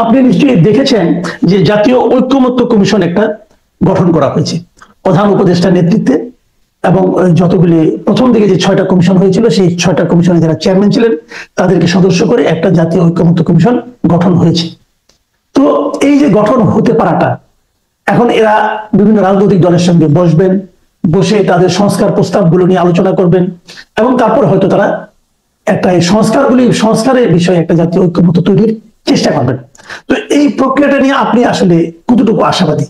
আপনি নিশ্চয়ই দেখেছেন যে জাতীয় ঐক্যমত্য কমিশন একটা গঠন করা হয়েছে প্রধান উপদেষ্টার নেতৃত্বে, এবং যতগুলি প্রথম দিকে যে 6টা কমিশন হয়েছিল সেই 6টা কমিশনে যারা চেয়ারম্যান ছিলেন তাদেরকে সদস্য করে একটা জাতীয় ঐক্যমত্য কমিশন গঠন হয়েছে। তো এই যে গঠন হতে পারাটা, এখন এরা বিভিন্ন রাজনৈতিক দলের সঙ্গে বসবেন, বসে তাদের সংস্কার প্রস্তাবগুলো নিয়ে আলোচনা করবেন, এবং তারপর হয়তো তারা একটা এই সংস্কারের বিষয়ে একটা জাতীয় ঐক্যমত্য তৈরির চেষ্টা করবেন। তো এই প্রক্রিয়াটা নিয়ে আপনি আসলে কতটুকু আশাবাদী,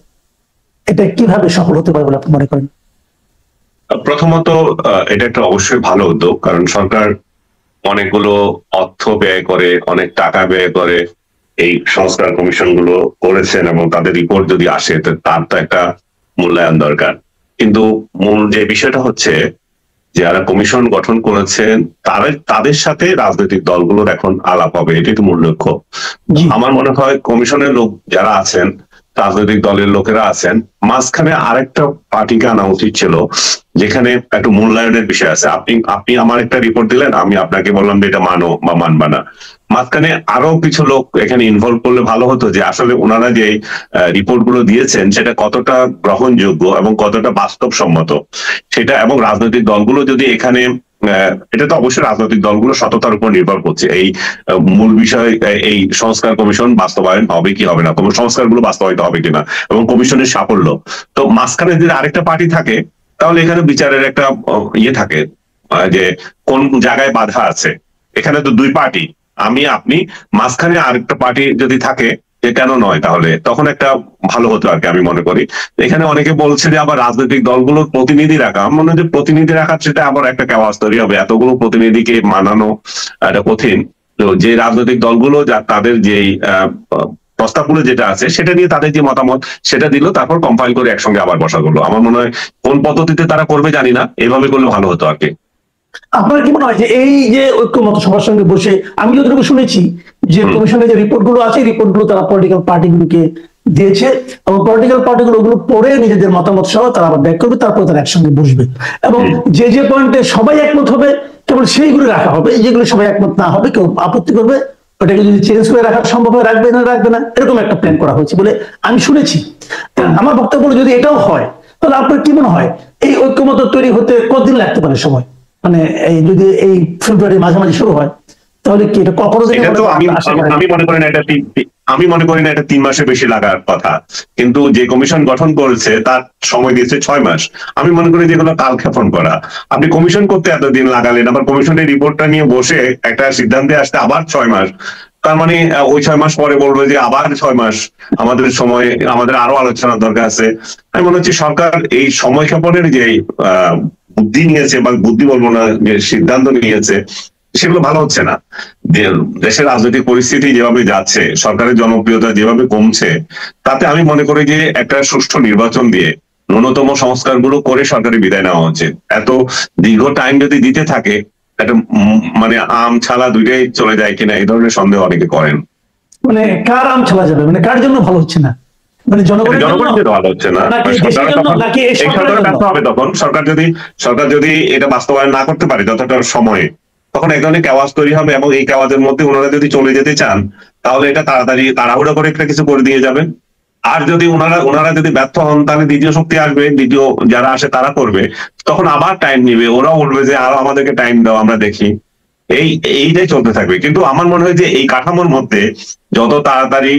এটা কিভাবে সফল হতে পারে বলে আপনি মনে করেন? প্রথমত এটা একটা অবশ্যই ভালো উদ্যোগ, কারণ সরকার অনেকগুলো অর্থ ব্যয় করে, অনেক টাকা ব্যয় করে এই সংস্কার কমিশন গুলো করেছেন, এবং তাদের রিপোর্ট যদি আসে তার তো একটা মূল্যায়ন দরকার। কিন্তু মূল যে বিষয়টা হচ্ছে, যারা কমিশন গঠন করেছেন তাদের সাথে রাজনৈতিক দলগুলোর এখন আলাপ হবে, এটাই তো মূল লক্ষ্য। আমার মনে হয় কমিশনের লোক যারা আছেন, রাজনৈতিক দলের লোকেরা আছেন, মাঝখানে আরেকটা পার্টিকে আনা উচিত ছিল, যেখানে একটা মূল্যায়নের বিষয় আছে। আপনি আমার একটা রিপোর্ট দিলেন, আমি আপনাকে বললাম যে এটা মানো বা মানবা না। মাঝখানে আরো কিছু লোক এখানে ইনভলভ করলে ভালো হতো, যে আসলে ওনারা যে রিপোর্ট গুলো দিয়েছেন সেটা কতটা গ্রহণযোগ্য এবং কতটা বাস্তবসম্মত সেটা, এবং রাজনৈতিক দলগুলো যদি এখানে, এটা তো অবশ্যই রাজনৈতিক দলগুলো সততার উপর নির্ভর করছে। এই মূল বিষয়, এই সংস্কার কমিশন বাস্তবায়ন হবে কি হবে না, সংস্কারগুলো বাস্তবায়িত হবে কিনা, এবং কমিশনের সাফল্য। তো মাঝখানে যদি আরেকটা পার্টি থাকে তাহলে এখানে বিচারের একটা ইয়ে থাকে, যে কোন জায়গায় বাধা আছে। এখানে তো দুই পার্টি, আমি আপনি, মাঝখানে আরেকটা পার্টি যদি থাকে যে কেন নয়, তাহলে তখন একটা ভালো হতো আর কি, আমি মনে করি। এখানে অনেকে বলছে যে আবার রাজনৈতিক দলগুলোর প্রতিনিধি রাখা, আমার মনে হয় যে প্রতিনিধি রাখা সেটা আবার একটা কেওয়াস তৈরি হবে, এতগুলো প্রতিনিধিকে মানানো এটা কঠিন। তো যে রাজনৈতিক দলগুলো তাদের যেই প্রস্তাবগুলো যেটা আছে সেটা নিয়ে তাদের যে মতামত সেটা দিল, তারপর কম্পাইল করে একসঙ্গে আবার বসা করলো। আমার মনে হয় কোন পদ্ধতিতে তারা করবে জানি না, এভাবে করলে ভালো হতো আর কি। আপনার কি মনে হয় যে এই যে ঐক্যমত সবার সঙ্গে বসে, আমি যতটুকু শুনেছি যে কমিশনের যে রিপোর্ট গুলো আছে, রিপোর্ট গুলো তারা পলিটিক্যাল পার্টিগুলোকে দিয়েছে, এবং পলিটিক্যাল পার্টিগুলো ওগুলো পড়ে নিজেদের মতামত সহ তারা আবার ব্যাক করবে, তারপরে তারা একসঙ্গে বসবে, এবং যে যে পয়েন্টে সবাই একমত হবে কেবল সেইগুলো রাখা হবে, যেগুলো সবাই একমত না হবে কেউ আপত্তি করবে ওটাকে যদি চেঞ্জ করে রাখা সম্ভব হয় রাখবে না, এরকম একটা প্ল্যান করা হয়েছে বলে আমি শুনেছি। আমার বক্তব্য যদি এটাও হয়, তাহলে আপনার কি মনে হয় এই ঐক্যমত তৈরি হতে কতদিন লাগতে পারে সময়? মানে এই যদি এই ফেব্রুয়ারির মাঝামাঝি শুরু হয় তাহলে কি এটা কখনো? আমি মনে করি না এটা 3 মাসের বেশি লাগার কথা, কিন্তু যে কমিশন গঠন করেছে তার সময় দিয়েছে 6 মাস। আমি মনে করি যেগুলো কালক্ষেপণ করা। আপনি কমিশন করতে এতদিন লাগালেন, আবার কমিশনের রিপোর্টটা নিয়ে বসে একটা সিদ্ধান্তে আসতে আবার 6 মাস, তার মানে ওই 6 মাস পরে বলবে যে আবার 6 মাস আমাদের সময়, আমাদের আরো আলোচনার দরকার আছে। আমি মনে হচ্ছে সরকার এই সময় ক্ষেপণের যে বুদ্ধি নিয়েছে, বা বুদ্ধি বলবো না, যে সিদ্ধান্ত নিয়েছে সেগুলো ভালো হচ্ছে না। দেশের রাজনৈতিক পরিস্থিতি যেভাবে যাচ্ছে, সরকারের জনপ্রিয়তা যেভাবে কমছে, তাতে আমি মনে করি যে একটা সুষ্ঠু নির্বাচন দিয়ে ন্যূনতম সংস্কারগুলো করে সরকারের বিদায় নেওয়া উচিত। এত দীর্ঘ টাইম যদি দিতে থাকে, একটা মানে আম ছালা দুইটাই চলে যায় কিনা এই ধরনের সন্দেহ অনেকে করেন। মানে কার আম ছালা যাবে, মানে কার জন্য ভালো হচ্ছে না, মানে জনগণের ভালো হচ্ছে না। হবে তখন সরকার যদি এটা বাস্তবায়ন না করতে পারে যতটা সময়ে, তখন এক ধরনের কেওয়াস তৈরি হবে, এবং এই কেওয়াজের মধ্যে ওনারা যদি চলে যেতে চান তাহলে এটা তাড়াতাড়ি তাড়াহুড়ো করে একটা কিছু করে দিয়ে যাবেন। আর যদি ওনারা যদি ব্যর্থ হন তাহলে দ্বিতীয় শক্তি আসবে, দ্বিতীয় যারা আসে তারা করবে, তখন আবার টাইম নিবে, ওরাও বলবে যে আরো আমাদেরকে টাইম দাও, আমরা দেখি। এইটাই চলতে থাকবে। কিন্তু আমার মনে হয় যে এই কাঠামোর মধ্যে যত তাড়াতাড়ি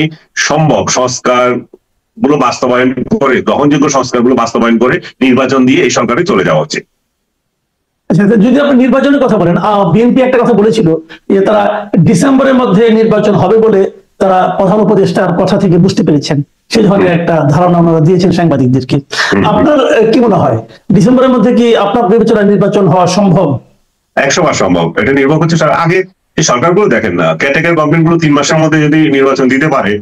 সম্ভব সংস্কার গুলো বাস্তবায়ন করে, গ্রহণযোগ্য সংস্কার গুলো বাস্তবায়ন করে নির্বাচন দিয়ে এই সরকারে চলে যাওয়া উচিত। আচ্ছা, যদি আপনি নির্বাচনের কথা বলেন, বিএনপি একটা কথা বলেছিল যে তারা ডিসেম্বরের মধ্যে নির্বাচন হবে বলে তারা প্রধান উপদেষ্টার কথা থেকে বুঝতে পেরেছেন, সেই ধরনের একটা ধারণা ওনারা দিয়েছেন সাংবাদিকদেরকে। আপনার কি মনে হয় ডিসেম্বরের মধ্যে কি আপনার বিবেচনায় নির্বাচন হওয়া সম্ভব? 100% সম্ভব। এটা নির্ভর করছে আগে সরকারগুলো দেখেন না, ক্যাটাগরি গভর্নমেন্ট গুলো 3 মাসের মধ্যে যদি নির্বাচন দিতে পারে,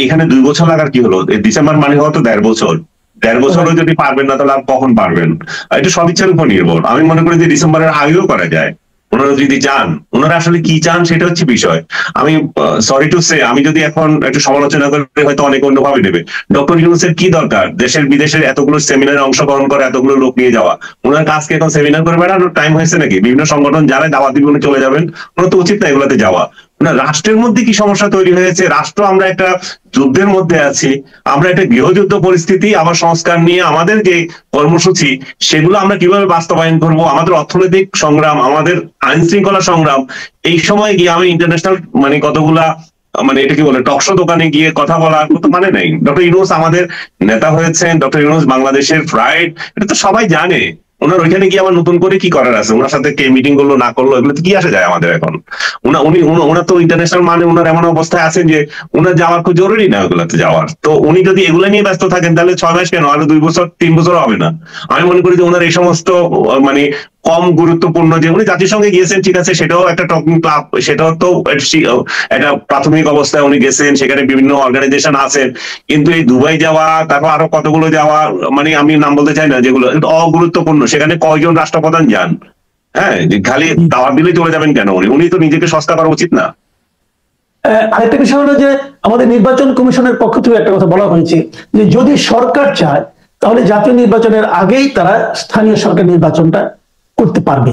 এখানে 2 বছর লাগার কি হলো? ডিসেম্বর মানে হয়তো 1.5 বছর, 1.5 বছরও যদি পারবেন না তাহলে আর কখন পারবেন? এটা সদিচ্ছার উপর নির্ভর। আমি মনে করি যে ডিসেম্বরের আগেও করা যায়, ওনারা যদি চান, ওনারা আসলে কি চান সেটা হচ্ছে বিষয়। আমি সরি টু সে, আমি যদি এখন একটু সমালোচনা করে হয়তো অনেক অন্যভাবে নেবে। ডক্টর ইউনূসের কি দরকার দেশের বিদেশের এতগুলো সেমিনারে অংশগ্রহণ করে এতগুলো লোক নিয়ে যাওয়া? ওনার কাজকে এখন সেমিনার করে বেড়ানোর টাইম হয়েছে নাকি? বিভিন্ন সংগঠন যারা দাওয়াত দিবে উনি চলে যাবেন? ওনার তো উচিত না এগুলোতে যাওয়া। না, রাষ্ট্রের মধ্যে কি সমস্যা তৈরি হয়েছে? রাষ্ট্র, আমরা একটা যুদ্ধের মধ্যে আছি, আমরা একটা গৃহযুদ্ধ পরিস্থিতি, আবার সংস্কার নিয়ে আমাদের যে কর্মসূচি সেগুলো আমরা কিভাবে বাস্তবায়ন করব, আমাদের অর্থনৈতিক সংগ্রাম, আমাদের আইন শৃঙ্খলা সংগ্রাম, এই সময় গিয়ে আমি ইন্টারন্যাশনাল মানে কতগুলা মানে এটা কি বলে টকশো দোকানে গিয়ে কথা বলার মতো মানে নেই। ডক্টর ইউনূস আমাদের নেতা হয়েছেন, ডক্টর ইউনূস বাংলাদেশের প্রাইড, এটা তো সবাই জানে। ওনার ওইখানে গিয়ে আমার নতুন করে কি করার আছে? ওনার সাথে কে মিটিং করলো না করলো এগুলো কি আসে যায় আমাদের এখন? ওনার তো ইন্টারন্যাশনাল মানে ওনার এমন অবস্থায় আছেন যে ওনার যাওয়ার খুব জরুরি না ওগুলাতে যাওয়ার। তো উনি যদি এগুলো নিয়ে ব্যস্ত থাকেন তাহলে 6 মাস কেন, আরো 2 বছর 3 বছর হবে না? আমি মনে করি যে ওনার এই সমস্ত মানে কম গুরুত্বপূর্ণ, যে উনি জাতিসংঘে গিয়েছেন ঠিক আছে, সেটাও একটা টকিং ক্লাব, সেটাও তো একটা প্রাথমিক অবস্থায় উনি গেছেন, সেখানে বিভিন্ন অর্গানাইজেশন আছেন। কিন্তু এই দুবাই যাওয়া, তারপর আরো কতগুলো যাওয়া, মানে আমি নাম বলতে চাই না, যেগুলো অগুরুত্বপূর্ণ, সেখানে কয়জন রাষ্ট্রপ্রধান যান? হ্যাঁ, খালি দাওয়াত দিলে চলে যাবেন কেন? উনি তো নিজেকে সস্তা করা উচিত না? আরেকটা বিষয় হলো যে আমাদের নির্বাচন কমিশনের পক্ষ থেকে একটা কথা বলা হয়েছে যে যদি সরকার চায় তাহলে জাতীয় নির্বাচনের আগেই তারা স্থানীয় সরকার নির্বাচনটা করতে পারবে।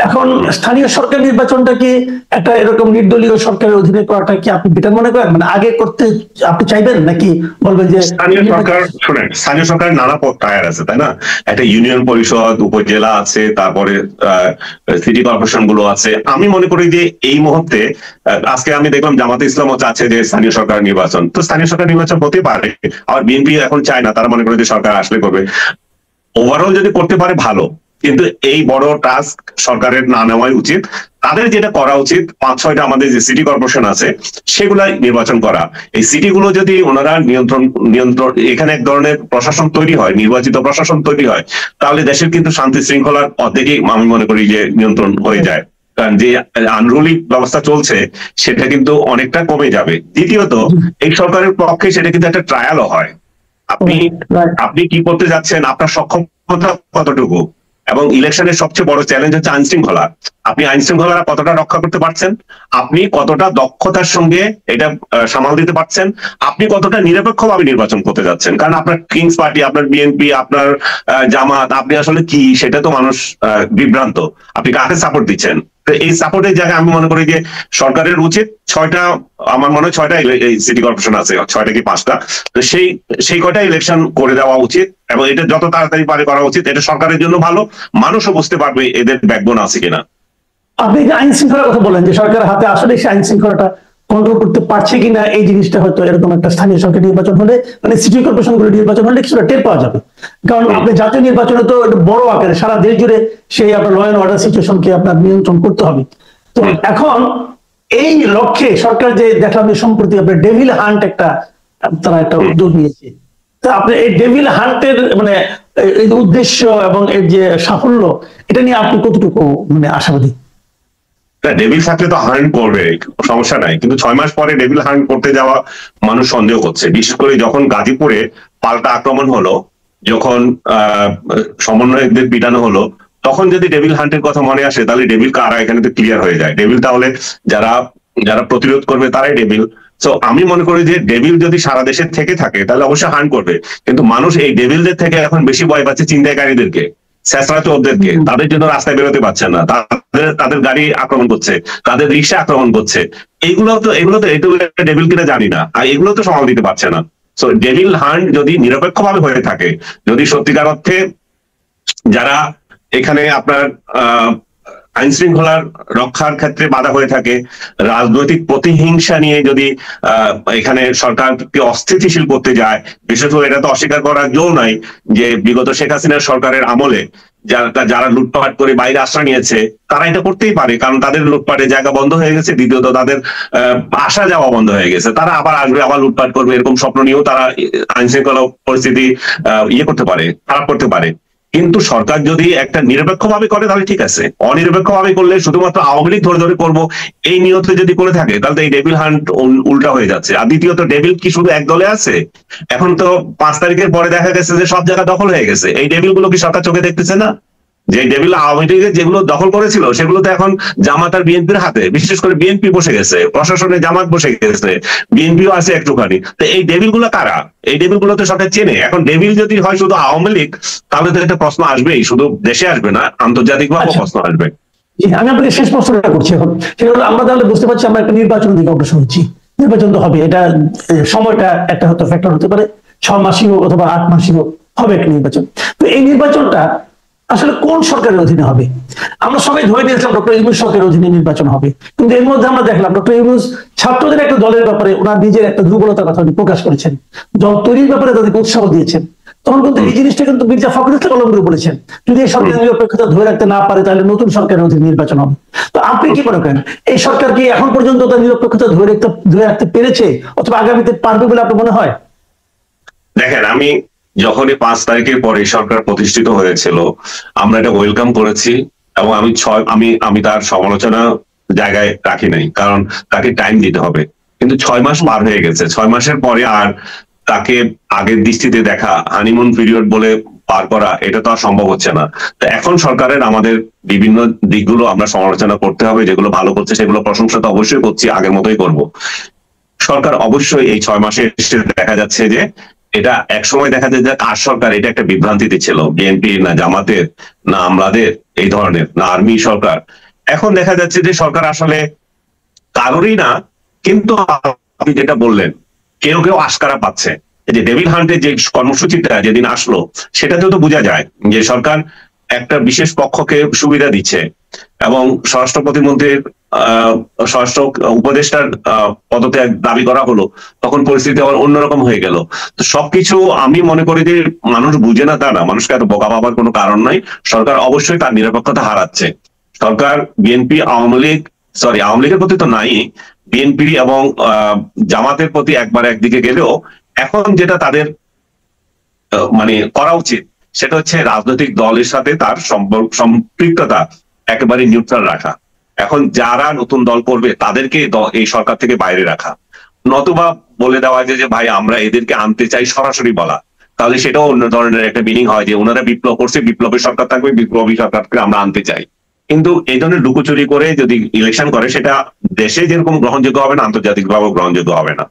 এখন স্থানীয় সরকার নির্বাচনটা কি একটা এরকম নির্দলীয় সরকারের অধীনে করাটা কি আপনি বেটার মনে করেন? মানে আগে করতে আপনি চাইবেন নাকি বলবেন যে স্থানীয় সরকার? শুনেন, স্থানীয় সরকারের নানা টায়ার আছে, তাই না? একটা ইউনিয়ন পরিষদ, উপজেলা আছে, তারপরে সিটি কর্পোরেশন গুলো আছে। আমি মনে করি যে এই মুহূর্তে আজকে আমি দেখলাম জামাতে ইসলামও চাচ্ছে যে স্থানীয় সরকার নির্বাচন, তো স্থানীয় সরকার নির্বাচন হতে পারে। আর বিএনপি এখন চায় না, তারা মনে করে যে সরকার আসলে করবে। ওভারঅল যদি করতে পারে ভালো, কিন্তু এই বড় টাস্ক সরকারের না নেওয়াই উচিত। তাদের যেটা করা উচিত 5-6টা আমাদের যে সিটি কর্পোরেশন আছে সেগুলাই নির্বাচন করা। এই সিটি গুলো যদি ওনারা নিয়ন্ত্রণ এখানে এক ধরনের প্রশাসন তৈরি হয়, নির্বাচিত প্রশাসন তৈরি হয়, তাহলে দেশের কিন্তু শান্তি শৃঙ্খলার অর্ধেকই আমি মনে করি যে নিয়ন্ত্রণ হয়ে যায়। কারণ যে আনরুলি ব্যবস্থা চলছে সেটা কিন্তু অনেকটা কমে যাবে। দ্বিতীয়ত, এই সরকারের পক্ষে সেটা কিন্তু একটা ট্রায়ালও হয়। আপনি কি করতে যাচ্ছেন, আপনার সক্ষমতা কতটুকু, এবং ইলেকশনের সবচেয়ে বড় চ্যালেঞ্জ হচ্ছে আইন শৃঙ্খলা। আপনি আইন শৃঙ্খলা কতটা রক্ষা করতে পারছেন, আপনি কতটা দক্ষতার সঙ্গে এটা সামাল দিতে পারছেন, আপনি কতটা নিরপেক্ষভাবে নির্বাচন করতে যাচ্ছেন। কারণ আপনার কিংস পার্টি, আপনার বিএনপি, আপনার জামাত, আপনি আসলে কি সেটা তো মানুষ বিভ্রান্ত। আপনি কাকে সাপোর্ট দিচ্ছেন? এই সাপোর্টের জায়গায় আমি মনে করি যে সরকারের উচিত 6টা, আমার মনে হয় 6টা সিটি কর্পোরেশন আছে, 6টা কি 5টা, তো সেই কয়টা ইলেকশন করে দেওয়া উচিত, এবং এটা যত তাড়াতাড়ি পারে করা উচিত। এটা সরকারের জন্য ভালো, মানুষও বুঝতে পারবে এদের ব্যাকবোন আছে কিনা। আপনি যে আইন শৃঙ্খলার কথা বলেন যে সরকারের হাতে আসলে সেই আইন শৃঙ্খলাটা কন্ট্রোল করতে পারছে কিনা, এই জিনিসটা হয়তো এরকম একটা স্থানীয় সরকার নির্বাচন হলে, মানে সিটি কর্পোরেশন গুলো নির্বাচন হলে কিছুটা টের পাওয়া যাবে। কারণ আপনি জাতীয় নির্বাচনে তো বড় আকারে সারা দেশ জুড়ে সেই আপনার ল অ্যান্ড অর্ডার সিচুয়েশনকে আপনার নিয়ন্ত্রণ করতে হবে। তো এখন এই লক্ষ্যে সরকার যে দেখলাম যে সম্প্রতি আপনার ডেভিল হান্ট তারা একটা উদ্যোগ নিয়েছে। তো আপনি এই ডেভিল হান্টের মানে এই উদ্দেশ্য এবং এর যে সাফল্য, এটা নিয়ে আপনি কতটুকু মানে আশাবাদী? ডেভিল থাকলে তো হান্ট করবে, সমস্যা নাই, কিন্তু 6 মাস পরে ডেভিল হান্ট করতে যাওয়া মানুষ সন্দেহ করছে। বিশেষ করে যখন গাজীপুরে পাল্টা আক্রমণ হলো, যখন সমন্বয়কদের পিটানো হলো, তখন যদি ডেভিল হান্টের কথা মনে আসে তাহলে ডেভিল কারা এখানে তো ক্লিয়ার হয়ে যায়। ডেভিল তাহলে যারা প্রতিরোধ করবে তারাই ডেভিল। তো আমি মনে করি যে ডেভিল যদি সারা দেশে থেকে থাকে তাহলে অবশ্যই হান্ট করবে, কিন্তু মানুষ এই ডেভিলদের থেকে এখন বেশি ভয় পাচ্ছে ছিনতাইকারীদেরকে, ছেঁচড়া চোরদেরকে। তাদের জন্য রাস্তায় বেরোতে পারছে না, তাদের গাড়ি আক্রমণ করছে, তাদের রিক্সা আক্রমণ করছে। এগুলো তো এইটুকু ডেভিল কিনা জানি না, আর এগুলো তো সামাল দিতে পারছে না। সো ডেভিল হান্ট যদি নিরপেক্ষভাবে হয়ে থাকে, যদি সত্যিকার অর্থে যারা এখানে আপনার আইন শৃঙ্খলার রক্ষার ক্ষেত্রে বাধা হয়ে থাকে, রাজনৈতিক প্রতিহিংসা নিয়ে যদি এখানে সরকারকে অস্থিতিশীল করতে যায়, বিশেষ করে এটা তো অস্বীকার করার জো নাই যে বিগত শেখ হাসিনার সরকারের আমলে যারা লুটপাট করে বাইরে আশ্রয় নিয়েছে তারা এটা করতেই পারে, কারণ তাদের লুটপাটের জায়গা বন্ধ হয়ে গেছে। দ্বিতীয়ত, তাদের আসা যাওয়া বন্ধ হয়ে গেছে, তারা আবার আসবে, আবার লুটপাট করবে, এরকম স্বপ্ন নিয়েও তারা আইন শৃঙ্খলা পরিস্থিতি করতে পারে, খারাপ করতে পারে। কিন্তু সরকার যদি একটা নিরপেক্ষভাবে করে তাহলে ঠিক আছে, অনিরপেক্ষভাবে করলে শুধুমাত্র আওয়ামী লীগ ধরে ধরে করবো এই নিয়তে যদি করে থাকে তাহলে এই ডেভিল হান্ট উল্টা হয়ে যাচ্ছে। আর দ্বিতীয়ত, ডেভিল কি শুধু এক দলে আছে? এখন তো 5 তারিখের পরে দেখা গেছে যে সব জায়গা দখল হয়ে গেছে। এই ডেভিল গুলো কি সরকার চোখে দেখতেছে না? যে টেবিল আওয়ামী লীগের যেগুলো দখল করেছিল সেগুলো তো এখন জামাত আর বিএনপির হাতে, বিশেষ করে বিএনপি বসে গেছে, প্রশাসনে জামাত বসে গেছে, বিএনপিও আছে একটুখানি। তো এই টেবিল গুলো কারা? এই টেবিল গুলো তো সরকার চেনে। এখন টেবিল যদি হয় শুধু আওয়ামী লীগ, তাহলে তো একটা প্রশ্ন আসবেই, শুধু দেশে আসবে না, আন্তর্জাতিক ভাবে প্রশ্ন আসবে। আমি আপনাকে শেষ প্রশ্নটা করছি এখন, সেটা হলো আমরা তাহলে বুঝতে পারছি আমরা একটা নির্বাচনের দিকে অগ্রসর হচ্ছি। নির্বাচন তো হবে, এটা সময়টা একটা হয়তো ফ্যাক্টর হতে পারে, 6 মাসই হোক অথবা 8 মাসই হোক, হবে একটা নির্বাচন। তো এই নির্বাচনটা আসলে কোন সরকারের অধীনে হবে? আমরা সবাই ধরে নিয়েছিলাম ডক্টর ইউনূস সরকারের অধীনে নির্বাচন হবে, কিন্তু এর মধ্যে আমরা দেখলাম ডক্টর ইউনূস ছাত্রদের একটা দলের ব্যাপারে ওনার নিজের একটা দুর্বলতার কথা উনি প্রকাশ করেছেন, দল তৈরির ব্যাপারে তাদেরকে উৎসাহ দিয়েছেন। তখন কিন্তু এই জিনিসটা কিন্তু মির্জা ফখরুল ইসলাম আলমগীর বলেছেন, যদি এই সরকার নিরপেক্ষতা ধরে রাখতে না পারে তাহলে নতুন সরকারের অধীনে নির্বাচন হবে। তো আপনি কি মনে করেন এই সরকার কি এখন পর্যন্ত তার নিরপেক্ষতা ধরে রাখতে পেরেছে অথবা আগামীতে পারবে বলে আপনার মনে হয়? দেখেন, আমি যখনই 5 তারিখের পরে সরকার প্রতিষ্ঠিত হয়েছিল, আমরা এটা ওয়েলকাম করেছি, এবং আমি তার সমালোচনা জায়গায় রাখি নাই, কারণ তাকে টাইম দিতে হবে। কিন্তু 6 মাস পার হয়ে গেছে, 6 মাসের পরে আর তাকে আগের দৃষ্টিতে দেখা, হানিমুন পিরিয়ড বলে পার করা, এটা তো আর সম্ভব হচ্ছে না। তো এখন সরকারের আমাদের বিভিন্ন দিকগুলো আমরা সমালোচনা করতে হবে, যেগুলো ভালো করছে সেগুলো প্রশংসা তো অবশ্যই করছি, আগের মতোই করব। সরকার অবশ্যই এই 6 মাসে দেখা যাচ্ছে যে এটা একসময় দেখা যায় যে কার সরকার, এটা একটা বিভ্রান্তিতে ছিল, বিএনপি না জামাতের না আমলাদের এই ধরনের, না আর্মি সরকার। এখন দেখা যাচ্ছে যে সরকার আসলে কারোরই না, কিন্তু আপনি যেটা বললেন, কেউ কেউ আশকারা পাচ্ছে। এই যে ডেভিল হান্টের যে কর্মসূচিটা যেদিন আসলো, সেটাতেও তো বোঝা যায় যে সরকার একটা বিশেষ পক্ষকে সুবিধা দিচ্ছে, এবং স্বরাষ্ট্র প্রতিমন্ত্রীর স্বরাষ্ট্র উপদেষ্টার পদত্যাগ দাবি করা হলো, তখন পরিস্থিতি আবার অন্যরকম হয়ে গেল। তো সবকিছু আমি মনে করি যে মানুষ বুঝে না তা না, মানুষকে এত বোকা ভাবার কোনো কারণ নাই। সরকার অবশ্যই তার নিরপেক্ষতা হারাচ্ছে। সরকার বিএনপি আওয়ামী লীগের প্রতি তো নাই, বিএনপি এবং জামাতের প্রতি একবার একদিকে গেলেও এখন যেটা তাদের মানে করা উচিত, সেটা হচ্ছে রাজনৈতিক দলের সাথে তার সম্পৃক্ততা একেবারে নিউট্রাল রাখা। এখন যারা নতুন দল করবে তাদেরকে এই সরকার থেকে বাইরে রাখা, নতুবা বলে দেওয়া যে ভাই আমরা এদেরকে আনতে চাই, সরাসরি বলা, তাহলে সেটাও অন্য ধরনের একটা মিনিং হয় যে ওনারা বিপ্লব করছে, বিপ্লবের সরকার থাকবে, বিপ্লবী সরকারকে আমরা আনতে চাই। কিন্তু এই ধরনের লুকোচুরি করে যদি ইলেকশন করে, সেটা দেশে যেরকম গ্রহণযোগ্য হবে না, আন্তর্জাতিক ভাবে গ্রহণযোগ্য হবে না।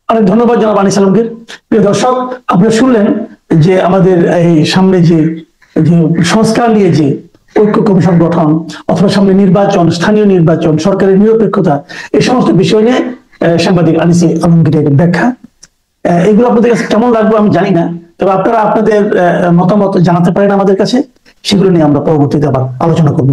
অনেক ধন্যবাদ জনাব আনিস আলমগীর। প্রিয় দর্শক, আপনারা শুনলেন যে আমাদের এই সামনে যে সংস্কার নিয়ে যে ঐক্য কমিশন গঠন, অথবা সামনে নির্বাচন, স্থানীয় নির্বাচন, সরকারের নিরপেক্ষতা, এই সমস্ত বিষয় নিয়ে সাংবাদিক আনিস আলমগীরের ব্যাখ্যা, এগুলো আপনাদের কাছে কেমন লাগবে আমি জানি না, তবে আপনারা আপনাদের মতামত জানাতে পারেন আমাদের কাছে, সেগুলো নিয়ে আমরা পরবর্তীতে আবার আলোচনা করব।